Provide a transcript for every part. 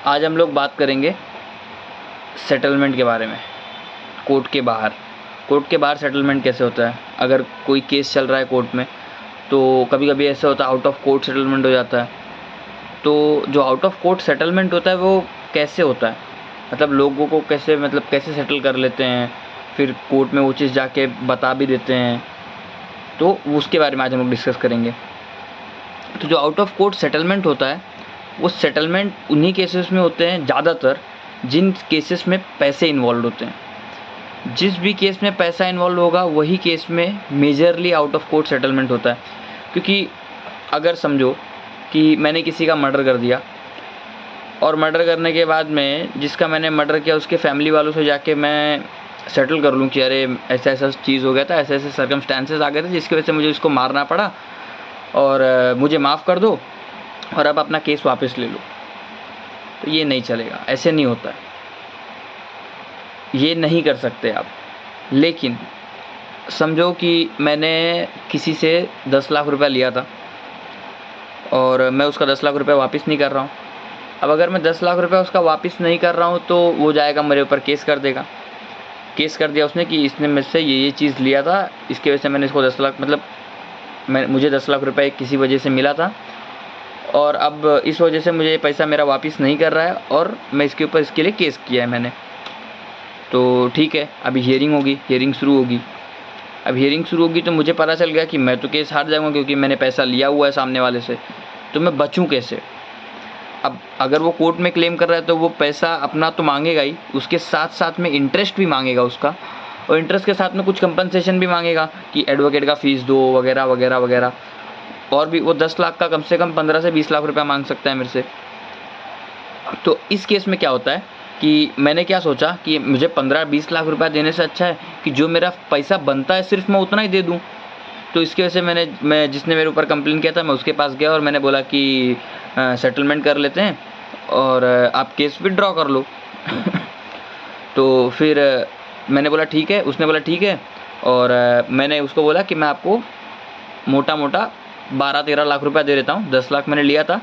आज हम लोग बात करेंगे सेटलमेंट के बारे में। कोर्ट के बाहर सेटलमेंट कैसे होता है। अगर कोई केस चल रहा है कोर्ट में तो कभी कभी ऐसा होता है आउट ऑफ कोर्ट सेटलमेंट हो जाता है। तो जो आउट ऑफ कोर्ट सेटलमेंट होता है वो कैसे होता है, मतलब लोगों को कैसे सेटल कर लेते हैं, फिर कोर्ट में वो चीज़ जाके बता भी देते हैं, तो उसके बारे में आज हम लोग डिस्कस करेंगे। तो जो आउट ऑफ कोर्ट सेटलमेंट होता है वो सेटलमेंट उन्हीं केसेस में होते हैं ज़्यादातर जिन केसेस में पैसे इन्वॉल्व होते हैं। जिस भी केस में पैसा इन्वॉल्व होगा वही केस में majorly out of court settlement होता है। क्योंकि अगर समझो कि मैंने किसी का मर्डर कर दिया और मर्डर करने के बाद में जिसका मैंने मर्डर किया उसके फैमिली वालों से जाके मैं सेटल कर लूँ कि अरे ऐसा ऐसा चीज़ हो गया था, ऐसे ऐसे सर्कमस्टांसेस आ गए थे जिसकी वजह से मुझे इसको मारना पड़ा और मुझे माफ़ कर दो और अब अपना केस वापस ले लो, तो ये नहीं चलेगा, ऐसे नहीं होता है, ये नहीं कर सकते आप। लेकिन समझो कि मैंने किसी से 10 लाख रुपया लिया था और मैं उसका 10 लाख रुपया वापस नहीं कर रहा हूँ। अब अगर मैं 10 लाख रुपया उसका वापस नहीं कर रहा हूँ तो वो जाएगा मेरे ऊपर केस कर देगा। केस कर दिया उसने कि इसने मुझसे ये चीज़ लिया था, इसकी वजह से मैंने इसको 10 लाख मुझे 10 लाख रुपये किसी वजह से मिला था और अब इस वजह से मुझे पैसा मेरा वापस नहीं कर रहा है और मैं इसके लिए केस किया है मैंने। तो ठीक है, अभी हियरिंग शुरू होगी। अब हियरिंग शुरू होगी तो मुझे पता चल गया कि मैं तो केस हार जाऊँगा क्योंकि मैंने पैसा लिया हुआ है सामने वाले से, तो मैं बचूँ कैसे। अब अगर वो कोर्ट में क्लेम कर रहा है तो वो पैसा अपना तो मांगेगा ही, उसके साथ साथ में इंटरेस्ट भी मांगेगा उसका, और इंटरेस्ट के साथ में कुछ कंपनसेशन भी मांगेगा कि एडवोकेट का फ़ीस दो वगैरह वगैरह वगैरह। और भी वो 10 लाख का कम से कम 15 से 20 लाख रुपया मांग सकता है मेरे से। तो इस केस में क्या होता है कि मैंने क्या सोचा कि मुझे 15-20 लाख रुपया देने से अच्छा है कि जो मेरा पैसा बनता है सिर्फ मैं उतना ही दे दूं। तो इसकी वजह से मैं जिसने मेरे ऊपर कंप्लेन किया था मैं उसके पास गया और मैंने बोला कि सेटलमेंट कर लेते हैं और आप केस विड्रॉ कर लो। तो फिर मैंने बोला ठीक है, उसने बोला ठीक है, और मैंने उसको बोला कि मैं आपको मोटा 12-13 लाख रुपया दे देता हूँ। 10 लाख मैंने लिया था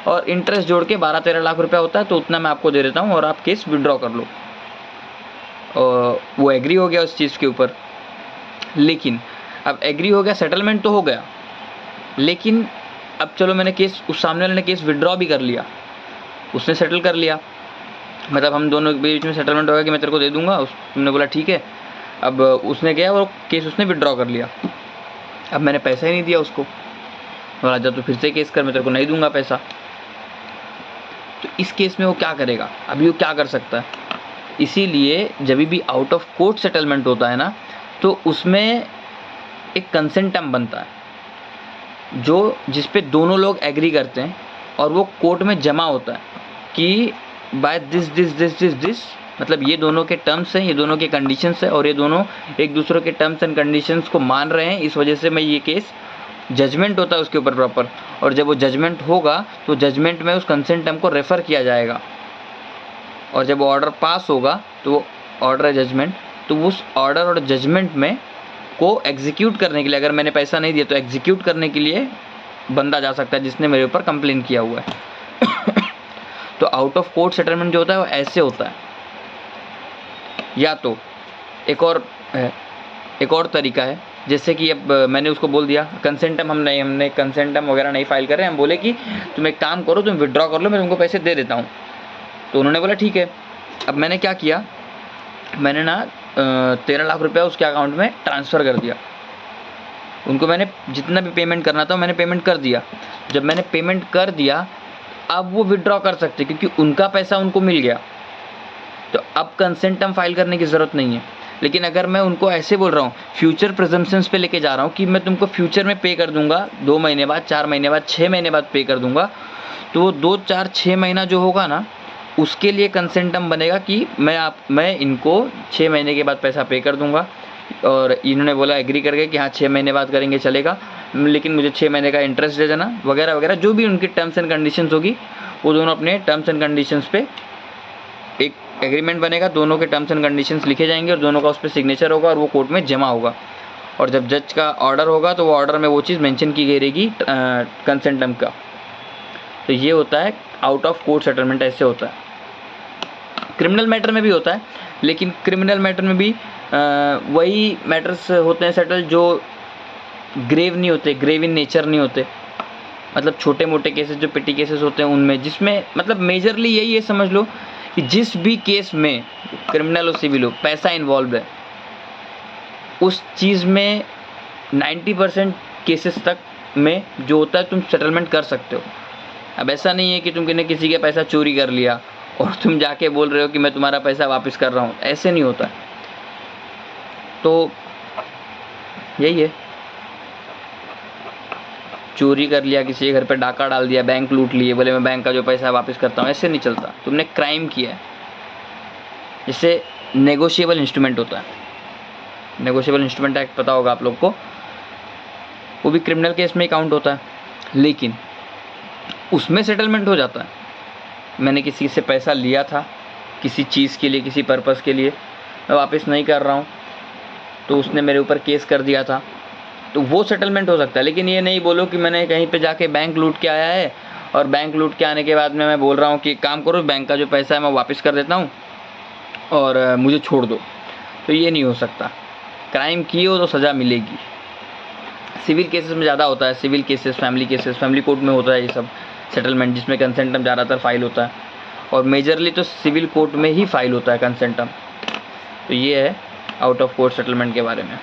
और इंटरेस्ट जोड़ के 12-13 लाख रुपया होता है, तो उतना मैं आपको दे देता हूँ और आप केस विड्रॉ कर लो। और वो एग्री हो गया उस चीज़ के ऊपर। लेकिन अब एग्री हो गया, सेटलमेंट तो हो गया, लेकिन अब चलो मैंने केस, उस सामने वाले ने केस विड्रॉ भी कर लिया, उसने सेटल कर लिया, मतलब हम दोनों के बीच में सेटलमेंट हो गया कि मैं तेरे को दे दूँगा। तुमने बोला ठीक है। अब उसने गया और केस उसने विड्रॉ कर लिया। अब मैंने पैसा ही नहीं दिया उसको, बोला जब तो फिर से केस कर, मैं तेरे को नहीं दूंगा पैसा। तो इस केस में वो क्या करेगा, अभी वो क्या कर सकता है। इसीलिए जब भी आउट ऑफ कोर्ट सेटलमेंट होता है ना, तो उसमें एक कंसेंट टर्म बनता है जो जिस पे दोनों लोग एग्री करते हैं और वो कोर्ट में जमा होता है कि बाय दिस, मतलब ये दोनों के टर्म्स हैं, ये दोनों के कंडीशंस हैं और ये दोनों एक दूसरे के टर्म्स एंड कंडीशंस को मान रहे हैं, इस वजह से मैं ये केस, जजमेंट होता है उसके ऊपर प्रॉपर। और जब वो जजमेंट होगा तो जजमेंट में उस कंसेंट टर्म को रेफ़र किया जाएगा और जब ऑर्डर पास होगा तो वो ऑर्डर है जजमेंट, तो उस ऑर्डर और जजमेंट में को एग्जीक्यूट करने के लिए, अगर मैंने पैसा नहीं दिया तो एग्जीक्यूट करने के लिए बंदा जा सकता है जिसने मेरे ऊपर कंप्लेन किया हुआ है। तो आउट ऑफ कोर्ट सेटलमेंट जो होता है वो ऐसे होता है। या तो एक और तरीका है, जैसे कि अब मैंने उसको बोल दिया कंसेंटम हमने कंसेंटम वगैरह नहीं फाइल कर रहे हैं, हम बोले कि तुम एक काम करो, तुम विड्रॉ कर लो, मैं तुमको पैसे दे देता हूँ। तो उन्होंने बोला ठीक है। अब मैंने क्या किया, मैंने ना 13 लाख रुपया उसके अकाउंट में ट्रांसफ़र कर दिया। उनको मैंने जितना भी पेमेंट करना था मैंने पेमेंट कर दिया। जब मैंने पेमेंट कर दिया अब वो विड्रॉ कर सकते क्योंकि उनका पैसा उनको मिल गया, तो अब कंसेंटम फाइल करने की ज़रूरत नहीं है। लेकिन अगर मैं उनको ऐसे बोल रहा हूँ, फ्यूचर प्रिजम्पशंस पे लेके जा रहा हूँ कि मैं तुमको फ्यूचर में पे कर दूंगा, 2 महीने बाद, 4 महीने बाद, 6 महीने बाद पे कर दूंगा, तो वो 2, 4, 6 महीना जो होगा ना उसके लिए कंसेंटम बनेगा कि मैं इनको 6 महीने के बाद पैसा पे कर दूंगा। और इन्होंने बोला एग्री करके कि हाँ 6 महीने बाद करेंगे चलेगा, लेकिन मुझे 6 महीने का इंटरेस्ट दे देना वगैरह वगैरह, जो भी उनकी टर्म्स एंड कंडीशंस होगी वो दोनों अपने टर्म्स एंड कंडीशंस पे एक एग्रीमेंट बनेगा, दोनों के टर्म्स एंड कंडीशंस लिखे जाएंगे और दोनों का उस पर सिग्नेचर होगा और वो कोर्ट में जमा होगा। और जब जज का ऑर्डर होगा तो वो ऑर्डर में वो चीज़ मेंशन की गई रहेगी कंसेंटम का। तो ये होता है आउट ऑफ कोर्ट सेटलमेंट ऐसे होता है। क्रिमिनल मैटर में भी होता है, लेकिन क्रिमिनल मैटर में भी वही मैटर्स होते हैं सेटल जो ग्रेव नहीं होते, ग्रेव इन नेचर नहीं होते, मतलब छोटे मोटे केसेस जो पेटी केसेस होते हैं उनमें, जिसमें मतलब मेजरली यही है, समझ लो कि जिस भी केस में क्रिमिनल हो सिविल हो पैसा इन्वॉल्व है, उस चीज़ में 90% केसेस तक में जो होता है तुम सेटलमेंट कर सकते हो। अब ऐसा नहीं है कि तुमने किसी का पैसा चोरी कर लिया और तुम जाके बोल रहे हो कि मैं तुम्हारा पैसा वापस कर रहा हूँ, ऐसे नहीं होता। तो यही है, चोरी कर लिया, किसी के घर पे डाका डाल दिया, बैंक लूट लिए, बोले मैं बैंक का जो पैसा है वापस करता हूँ, ऐसे नहीं चलता। तुमने क्राइम किया है, जिससे नेगोशिएबल इंस्ट्रूमेंट होता है। नेगोशिएबल इंस्ट्रूमेंट एक्ट पता होगा आप लोग को, वो भी क्रिमिनल केस में ही काउंट होता है, लेकिन उसमें सेटलमेंट हो जाता है। मैंने किसी से पैसा लिया था किसी चीज़ के लिए, किसी पर्पज़ के लिए, मैं वापस नहीं कर रहा हूँ, तो उसने मेरे ऊपर केस कर दिया था, तो वो सेटलमेंट हो सकता है। लेकिन ये नहीं बोलो कि मैंने कहीं पे जाके बैंक लूट के आया है और बैंक लूट के आने के बाद में मैं बोल रहा हूँ कि काम करो, बैंक का जो पैसा है मैं वापस कर देता हूँ और मुझे छोड़ दो, तो ये नहीं हो सकता। क्राइम किए हो तो सज़ा मिलेगी। सिविल केसेस में ज़्यादा होता है, civil cases, family cases, family court में होता है ये सब सेटलमेंट, जिसमें कंसेंटम ज़्यादातर फाइल होता है, और मेजरली तो सिविल कोर्ट में ही फाइल होता है कंसेंटम। तो ये है आउट ऑफ कोर्ट सेटलमेंट के बारे में।